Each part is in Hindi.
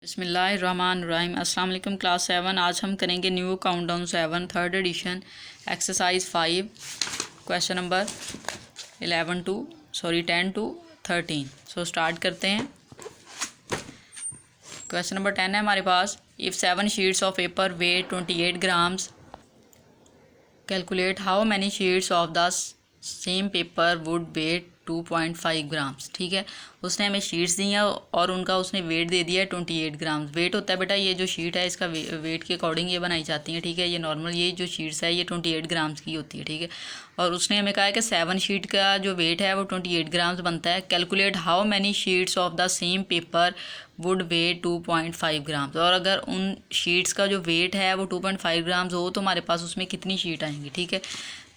बिस्मिल्लाहिर्रहमानिर्रहीम। अस्सलाम वालेकुम क्लास 7। आज हम करेंगे new countdown 7 third edition exercise 5 question number 10 to 13। So start करते हैं। क्वेश्चन नंबर 10 है हमारे पास। If 7 sheets of paper weigh 28 grams, calculate how many sheets of the same paper would weigh 2.5 grams. ठीक है, उसने हमें शीट्स दी हैं और उनका उसने वेट दे दिया है 28 ग्राम्स। वेट होता है बेटा ये जो शीट है इसका वेट के अकॉर्डिंग ये बनाई जाती है। ठीक है, ये नॉर्मल ये जो शीट्स है ये 28 ग्राम्स की होती है। ठीक है, और उसने हमें कहा है कि 7 शीट का जो वेट है वो 28 ग्राम्स बनता है। Calculate how many sheets of the same paper would weigh 2.5 grams. और अगर उन शीट्स का जो वेट है वो 2.5 ग्राम्स हो तो हमारे पास उसमें कितनी शीट आएंगी। ठीक है,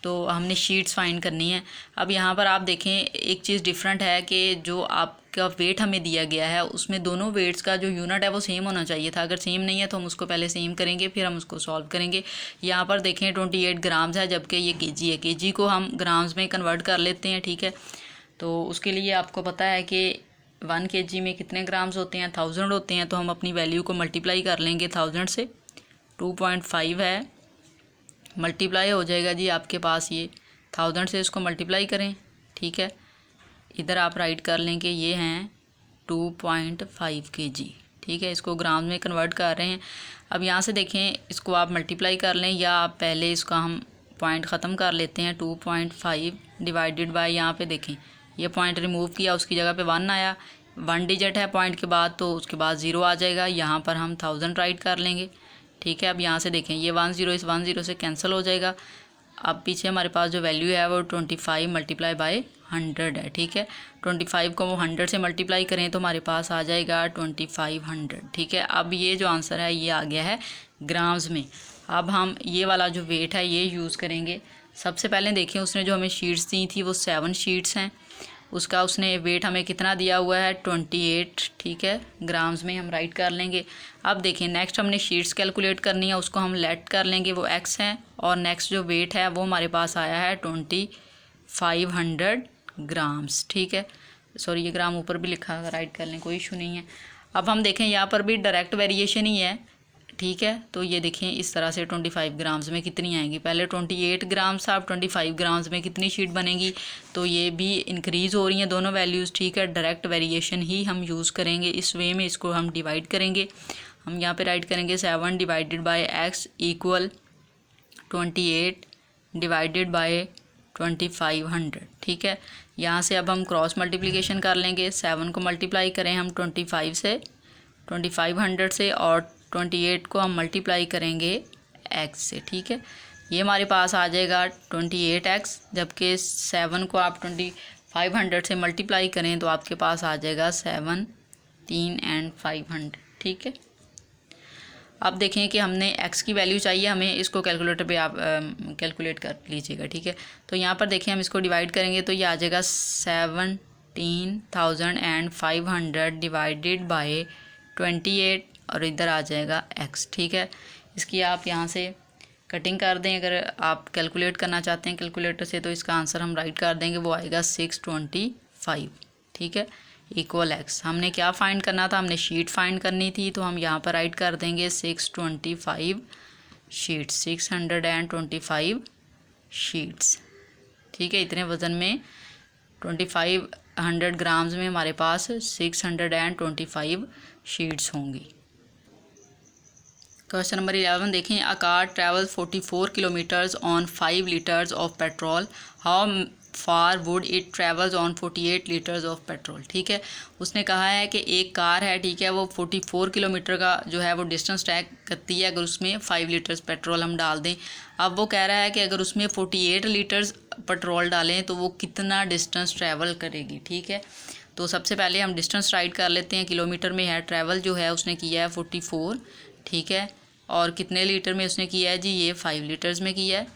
तो हमने शीट्स फाइंड करनी है। अब यहाँ पर आप देखें एक चीज़ डिफरेंट है कि जो आपका वेट हमें दिया गया है उसमें दोनों वेट्स का जो यूनिट है वो सेम होना चाहिए था। अगर सेम नहीं है तो हम उसको पहले सेम करेंगे फिर हम उसको सॉल्व करेंगे। यहाँ पर देखें 28 ग्राम्स है जबकि ये केजी है। केजी को हम ग्राम्स में कन्वर्ट कर लेते हैं। ठीक है, तो उसके लिए आपको पता है कि 1 kg में कितने ग्राम्स होते हैं, 1000 होते हैं। तो हम अपनी वैल्यू को मल्टीप्लाई कर लेंगे 1000 से। 2.5 है, मल्टीप्लाई हो जाएगा जी आपके पास ये 1000 से इसको मल्टीप्लाई करें। ठीक है, इधर आप राइट कर लें कि ये हैं 2.5 kg। ठीक है, इसको ग्राम में कन्वर्ट कर रहे हैं। अब यहाँ से देखें इसको आप मल्टीप्लाई कर लें या आप पहले इसका हम पॉइंट ख़त्म कर लेते हैं। 2.5 डिवाइडेड बाय, यहाँ पे देखें ये पॉइंट रिमूव किया उसकी जगह पे 1 आया। 1 डिजिट है पॉइंट के बाद तो उसके बाद 0 आ जाएगा। यहाँ पर हम 1000 राइट कर लेंगे। ठीक है, अब यहाँ से देखें ये 10 इस 10 से कैंसिल हो जाएगा। अब पीछे हमारे पास जो वैल्यू है वो 25 मल्टीप्लाई बाय 100 है। ठीक है, 25 को वो 100 से मल्टीप्लाई करें तो हमारे पास आ जाएगा 2500। ठीक है, अब ये जो आंसर है ये आ गया है ग्राम्स में। अब हम ये वाला जो वेट है ये यूज़ करेंगे। सबसे पहले देखें उसने जो हमें शीट्स दी थी वो 7 शीट्स हैं। उसका उसने वेट हमें कितना दिया हुआ है 28। ठीक है, ग्राम्स में हम राइट कर लेंगे। अब देखें नेक्स्ट हमने शीट्स कैलकुलेट करनी है, उसको हम लेट कर लेंगे, वो x है। और नेक्स्ट जो वेट है वो हमारे पास आया है 2500 ग्राम्स। ठीक है, सॉरी ये ग्राम ऊपर भी लिखा है, राइट कर लें कोई इशू नहीं है। अब हम देखें यहाँ पर भी डायरेक्ट वेरिएशन ही है। ठीक है, तो ये देखें इस तरह से 25 ग्राम्स में कितनी आएंगी। पहले 28 ग्राम्स था, अब 25 ग्राम्स में कितनी शीट बनेगी। तो ये भी इंक्रीज़ हो रही हैं दोनों वैल्यूज़। ठीक है, डायरेक्ट वेरिएशन ही हम यूज़ करेंगे। इस वे में इसको हम डिवाइड करेंगे। हम यहाँ पे राइट करेंगे 7 divided by x equal 28 divided by 2500। ठीक है, यहाँ से अब हम क्रॉस मल्टीप्लिकेशन कर लेंगे। 7 को मल्टीप्लाई करें हम 25 से 2500 से और 28 को हम मल्टीप्लाई करेंगे x से। ठीक है, ये हमारे पास आ जाएगा 28x, जबकि 7 को आप 2500 से मल्टीप्लाई करें तो आपके पास आ जाएगा 7 3 एंड 500। ठीक है, अब देखें कि हमने x की वैल्यू चाहिए हमें, इसको कैलकुलेटर पे आप कैलकुलेट कर लीजिएगा। ठीक है, तो यहाँ पर देखें हम इसको डिवाइड करेंगे तो ये आ जाएगा 17,500 डिवाइडेड बाय 28 और इधर आ जाएगा x। ठीक है, इसकी आप यहाँ से कटिंग कर दें। अगर आप कैलकुलेट करना चाहते हैं कैलकुलेटर से तो इसका आंसर हम राइट कर देंगे, वो आएगा 625। ठीक है, इक्वल x। हमने क्या फाइंड करना था, हमने शीट फाइंड करनी थी, तो हम यहाँ पर राइट कर देंगे 625 शीट्स, 625 शीट्स। ठीक है, इतने वज़न में 2500 ग्राम्स में हमारे पास 625 शीट्स होंगी। क्वेश्चन नंबर 11 देखें। A car travel 44 kilometres on 5 litres of petrol, how far would it travels on 48 litres of petrol. ठीक है, उसने कहा है कि एक कार है, ठीक है, वो 44 किलोमीटर का जो है वो डिस्टेंस तय करती है अगर उसमें 5 लीटर्स पेट्रोल हम डाल दें। अब वो कह रहा है कि अगर उसमें 48 लीटर्स पेट्रोल डालें तो वो कितना डिस्टेंस ट्रैवल करेगी। ठीक है, तो सबसे पहले हम डिस्टेंस राइट कर लेते हैं। किलोमीटर में है, ट्रैवल जो है उसने किया है 44। ठीक है, और कितने लीटर में उसने किया है जी, ये 5 लीटर्स में किया है।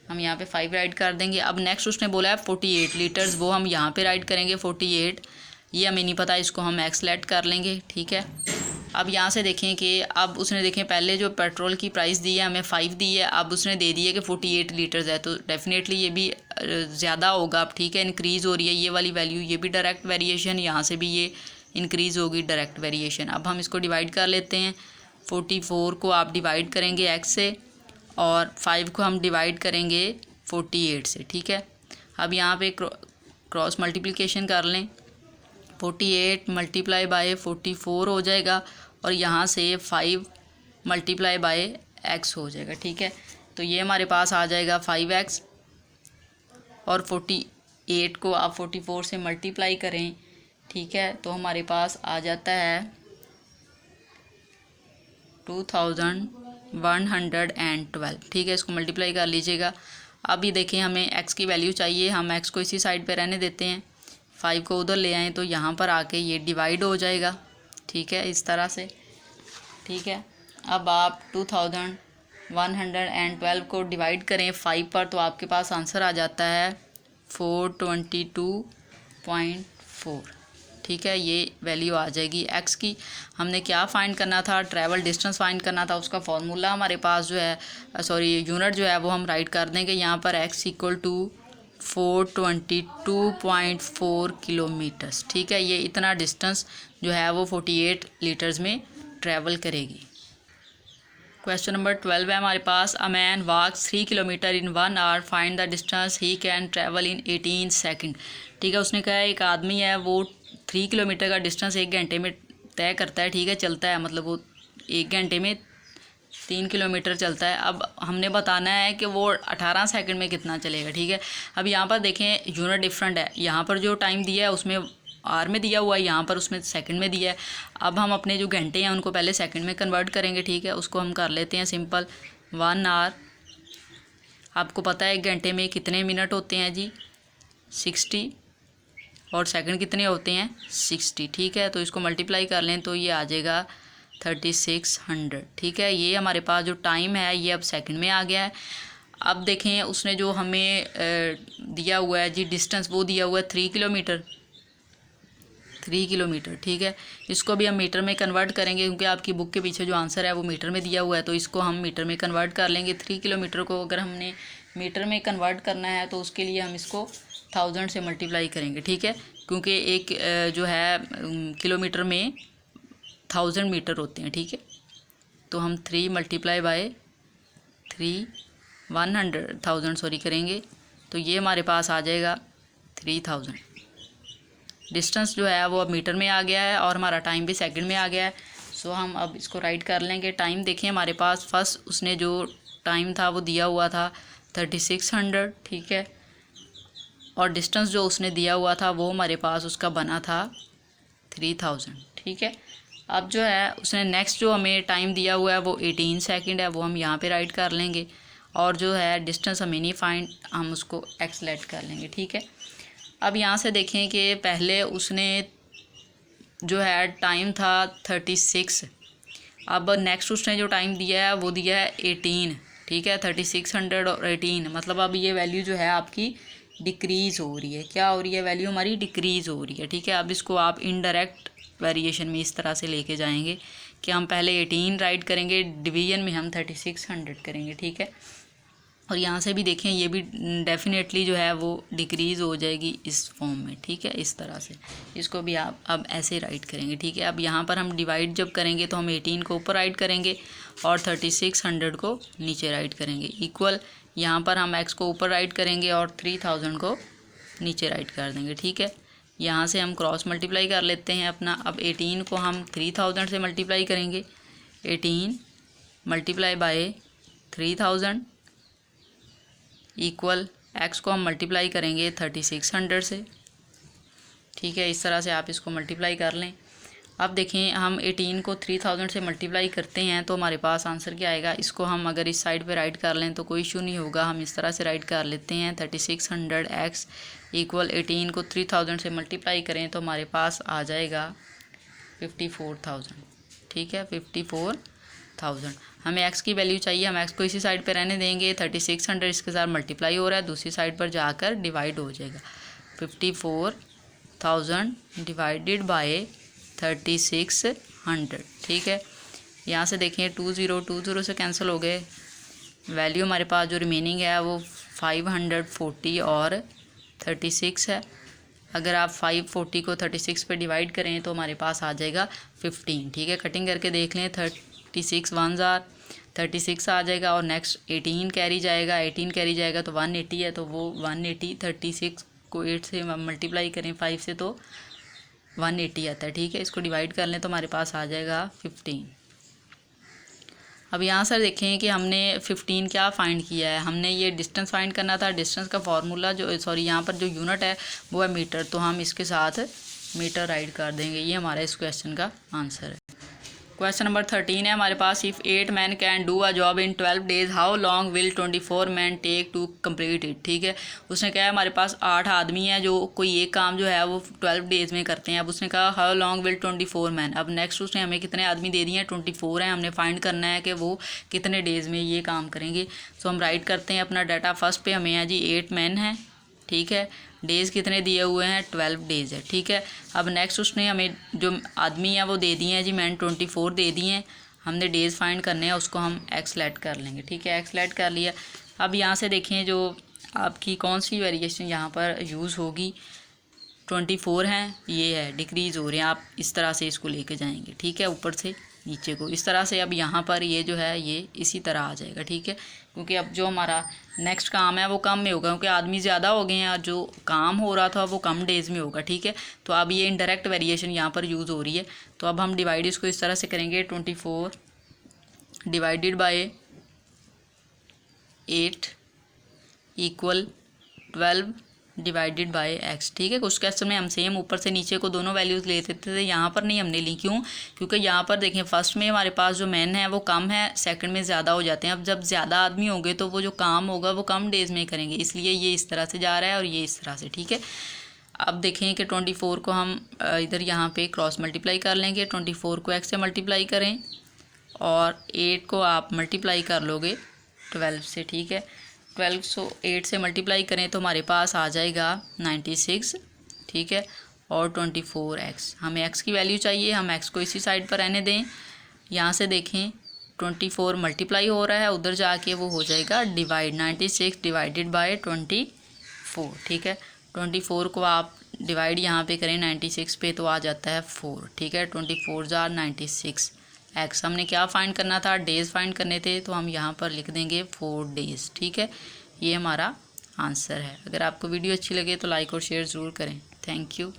हम यहाँ पे 5 राइट कर देंगे। अब नेक्स्ट उसने बोला है 48 लीटर्स, वो हम यहाँ पे राइट करेंगे 48। ये हमें नहीं पता, इसको हम एक्स लेट कर लेंगे। ठीक है, अब यहाँ से देखें कि अब उसने देखें पहले जो पेट्रोल की प्राइस दी है हमें 5 दी है, अब उसने दे दी है कि 48 लीटर्स है, तो डेफिनेटली ये भी ज़्यादा होगा। अब ठीक है, इंक्रीज़ हो रही है ये वाली वैल्यू, ये भी डायरेक्ट वेरिएशन, यहाँ से भी ये इंक्रीज़ होगी डायरेक्ट वेरिएशन। अब हम इसको डिवाइड कर लेते हैं। 44 को आप डिवाइड करेंगे x से और 5 को हम डिवाइड करेंगे 48 से, ठीक है। अब यहाँ पे क्रॉस मल्टीप्लिकेशन कर लें। 48 मल्टीप्लाई बाय 44 हो जाएगा और यहाँ से 5 मल्टीप्लाई बाय x हो जाएगा, ठीक है। तो ये हमारे पास आ जाएगा 5x और 48 को आप 44 से मल्टीप्लाई करें, ठीक है, तो हमारे पास आ जाता है 2112, ठीक है। इसको मल्टीप्लाई कर लीजिएगा। अब ये देखें हमें x की वैल्यू चाहिए, हम x को इसी साइड पे रहने देते हैं। 5 को उधर ले आएँ तो यहाँ पर आके ये डिवाइड हो जाएगा, ठीक है, इस तरह से, ठीक है। अब आप 2112 को डिवाइड करें 5 पर तो आपके पास आंसर आ जाता है 422.4, ठीक है। ये वैल्यू आ जाएगी x की। हमने क्या फाइंड करना था, ट्रैवल डिस्टेंस फाइंड करना था। उसका फॉर्मूला हमारे पास जो है, सॉरी यूनिट जो है वो हम राइट कर देंगे यहाँ पर x इक्वल टू 422.4 किलोमीटर्स, ठीक है। ये इतना डिस्टेंस जो है वो 48 लीटर्स में ट्रैवल करेगी। क्वेश्चन नंबर 12 है हमारे पास। A man walks 3 kilometre in 1 hour, find the distance he can travel in 18 second, ठीक है। उसने कहा एक आदमी है वो 3 किलोमीटर का डिस्टेंस 1 घंटे में तय करता है, ठीक है, चलता है, मतलब वो 1 घंटे में 3 किलोमीटर चलता है। अब हमने बताना है कि वो 18 सेकंड में कितना चलेगा, ठीक है। अब यहाँ पर देखें यूनिट डिफरेंट है, यहाँ पर जो टाइम दिया है उसमें आर में दिया हुआ है, यहाँ पर उसमें सेकंड में दिया है। अब हम अपने जो घंटे हैं उनको पहले सेकंड में कन्वर्ट करेंगे, ठीक है। उसको हम कर लेते हैं सिंपल। 1 आवर, आपको पता है 1 घंटे में कितने मिनट होते हैं जी, 60, और सेकंड कितने होते हैं, 60, ठीक है। तो इसको मल्टीप्लाई कर लें तो ये आ जाएगा 3600, ठीक है। ये हमारे पास जो टाइम है ये अब सेकंड में आ गया है। अब देखें उसने जो हमें दिया हुआ है जी डिस्टेंस, वो दिया हुआ है 3 किलोमीटर, ठीक है। इसको भी हम मीटर में कन्वर्ट करेंगे क्योंकि आपकी बुक के पीछे जो आंसर है वो मीटर में दिया हुआ है, तो इसको हम मीटर में कन्वर्ट कर लेंगे। 3 किलोमीटर को अगर हमने मीटर में कन्वर्ट करना है तो उसके लिए हम इसको 1000 से मल्टीप्लाई करेंगे, ठीक है, क्योंकि एक जो है किलोमीटर में 1000 मीटर होते हैं, ठीक है। तो हम 3 मल्टीप्लाई बाय 1000 सॉरी करेंगे तो ये हमारे पास आ जाएगा 3000। डिस्टेंस जो है वो अब मीटर में आ गया है और हमारा टाइम भी सेकंड में आ गया है। सो हम अब इसको राइट कर लेंगे। टाइम देखिए हमारे पास फर्स्ट उसने जो टाइम था वो दिया हुआ था 3600, ठीक है, और डिस्टेंस जो उसने दिया हुआ था वो हमारे पास उसका बना था 3000, ठीक है। अब जो है उसने नेक्स्ट जो हमें टाइम दिया हुआ है वो 18 सेकंड है, वो हम यहाँ पे राइट कर लेंगे, और जो है डिस्टेंस हमें नहीं फाइंड, हम उसको एक्स लेट कर लेंगे, ठीक है। अब यहाँ से देखें कि पहले उसने जो है टाइम था 36, अब नेक्स्ट उसने जो टाइम दिया है वो दिया है 18, ठीक है। 3600 और 18, मतलब अब ये वैल्यू जो है आपकी डिक्रीज़ हो रही है। क्या हो रही है, वैल्यू हमारी डिक्रीज़ हो रही है, ठीक है। अब इसको आप इनडायरेक्ट वेरिएशन में इस तरह से लेके जाएंगे कि हम पहले 18 राइट करेंगे, डिवीजन में हम 3600 करेंगे, ठीक है। और यहाँ से भी देखें ये भी डेफिनेटली जो है वो डिक्रीज़ हो जाएगी इस फॉर्म में, ठीक है, इस तरह से। इसको भी आप अब ऐसे राइट करेंगे, ठीक है। अब यहाँ पर हम डिवाइड जब करेंगे तो हम 18 को ऊपर राइट करेंगे और 3600 को नीचे राइट करेंगे। इक्वल यहाँ पर हम x को ऊपर राइट करेंगे और 3000 को नीचे राइट कर देंगे, ठीक है। यहाँ से हम क्रॉस मल्टीप्लाई कर लेते हैं अपना। अब 18 को हम 3000 से मल्टीप्लाई करेंगे, 18 मल्टीप्लाई बाय 3000 इक्वल x को हम मल्टीप्लाई करेंगे 3600 से, ठीक है। इस तरह से आप इसको मल्टीप्लाई कर लें। अब देखें हम 18 को 3000 से मल्टीप्लाई करते हैं तो हमारे पास आंसर क्या आएगा। इसको हम अगर इस साइड पे राइट कर लें तो कोई इशू नहीं होगा, हम इस तरह से राइट कर लेते हैं। 3600x इक्वल 18 को 3000 से मल्टीप्लाई करें तो हमारे पास आ जाएगा 54,000, ठीक है, 54,000। हमें x की वैल्यू चाहिए, हम x को इसी साइड पे रहने देंगे। 3600 इसके साथ मल्टीप्लाई हो रहा है, दूसरी साइड पर जाकर डिवाइड हो जाएगा। 54,000 डिवाइडेड बाय 3600, ठीक है। यहाँ से देखें 20 से कैंसिल हो गए, वैल्यू हमारे पास जो रिमेनिंग है वो 540 और 36 है। अगर आप 540 को 36 पे डिवाइड करें तो हमारे पास आ जाएगा 15, ठीक है। कटिंग करके देख लें, 36 1 जार 36 आ जाएगा और नेक्स्ट 18 कैरी जाएगा, 18 कैरी जाएगा तो 180 है, तो वो 180, 36 को 8 से मल्टीप्लाई करें 5 से तो 180 आता है, ठीक है। इसको डिवाइड कर लें तो हमारे पास आ जाएगा 15। अब यहाँ सर देखें कि हमने 15 क्या फाइंड किया है, हमने ये डिस्टेंस फाइंड करना था। डिस्टेंस का फार्मूला जो यहाँ पर जो यूनिट है वो है मीटर, तो हम इसके साथ मीटर राइट कर देंगे। ये हमारा इस क्वेश्चन का आंसर है। क्वेश्चन नंबर 13 है हमारे पास, if 8 man can do a job in 12 days how long will 24 man take to complete it, ठीक है। उसने कहा हमारे पास 8 आदमी हैं जो कोई एक काम जो है वो 12 डेज़ में करते हैं। अब उसने कहा हाउ लॉन्ग विल 24 मैन, अब नेक्स्ट उसने हमें कितने आदमी दे दिए हैं, 24 हैं। हमने फाइंड करना है कि वो कितने डेज़ में ये काम करेंगे। तो हम राइट करते हैं अपना डाटा। फर्स्ट पे हमें है जी 8 मैन हैं, ठीक है। डेज़ कितने दिए हुए हैं, 12 डेज़ है, ठीक है। अब नेक्स्ट उसने हमें जो आदमी हैं वो दे दिए हैं जी, मैंने 24 दे दिए हैं। हमने डेज़ फाइंड करने हैं, उसको हम एक्सलेट कर लेंगे, ठीक है। एक्सलेट कर लिया। अब यहाँ से देखें जो आपकी कौन सी वेरिएशन यहाँ पर यूज़ होगी, 24 हैं, ये है डिक्रीज़ हो रहे हैं। आप इस तरह से इसको लेके जाएंगे, ठीक है, ऊपर से नीचे को इस तरह से। अब यहाँ पर ये जो है ये इसी तरह आ जाएगा, ठीक है, क्योंकि अब जो हमारा नेक्स्ट काम है वो कम में होगा, क्योंकि आदमी ज़्यादा हो गए हैं और जो काम हो रहा था वो कम डेज़ में होगा, ठीक है। तो अब ये इनडायरेक्ट वेरिएशन यहाँ पर यूज़ हो रही है। तो अब हम डिवाइड इसको इस तरह से करेंगे, 24 divided by 8 equal 12 divided by x, ठीक है। उस क्वेश्चन में हम सेम ऊपर से नीचे को दोनों वैल्यूज़ ले सकते थे, यहाँ पर नहीं हमने ली। क्यों? क्योंकि यहाँ पर देखें फर्स्ट में हमारे पास जो मैन है वो कम है, सेकंड में ज़्यादा हो जाते हैं। अब जब ज़्यादा आदमी होंगे तो वो जो काम होगा वो कम डेज़ में करेंगे, इसलिए ये इस तरह से जा रहा है और ये इस तरह से, ठीक है। अब देखें कि 24 को हम इधर यहाँ पर क्रॉस मल्टीप्लाई कर लेंगे। 24 को x से मल्टीप्लाई करें और 8 को आप मल्टीप्लाई कर लोगे 12 से, ठीक है। 1208 से मल्टीप्लाई करें तो हमारे पास आ जाएगा 96, ठीक है, और 24x। हमें x की वैल्यू चाहिए, हम x को इसी साइड पर रहने दें। यहाँ से देखें 24 मल्टीप्लाई हो रहा है, उधर जाके वो हो जाएगा डिवाइड, 96 डिवाइडेड बाय 24, ठीक है। 24 को आप डिवाइड यहाँ पे करें 96 पे तो आ जाता है 4, ठीक है। 24 जार 96। एक्स हमने क्या फाइंड करना था, डेज़ फाइंड करने थे, तो हम यहाँ पर लिख देंगे 4 डेज़, ठीक है। ये हमारा आंसर है। अगर आपको वीडियो अच्छी लगे तो लाइक और शेयर ज़रूर करें। Thank you.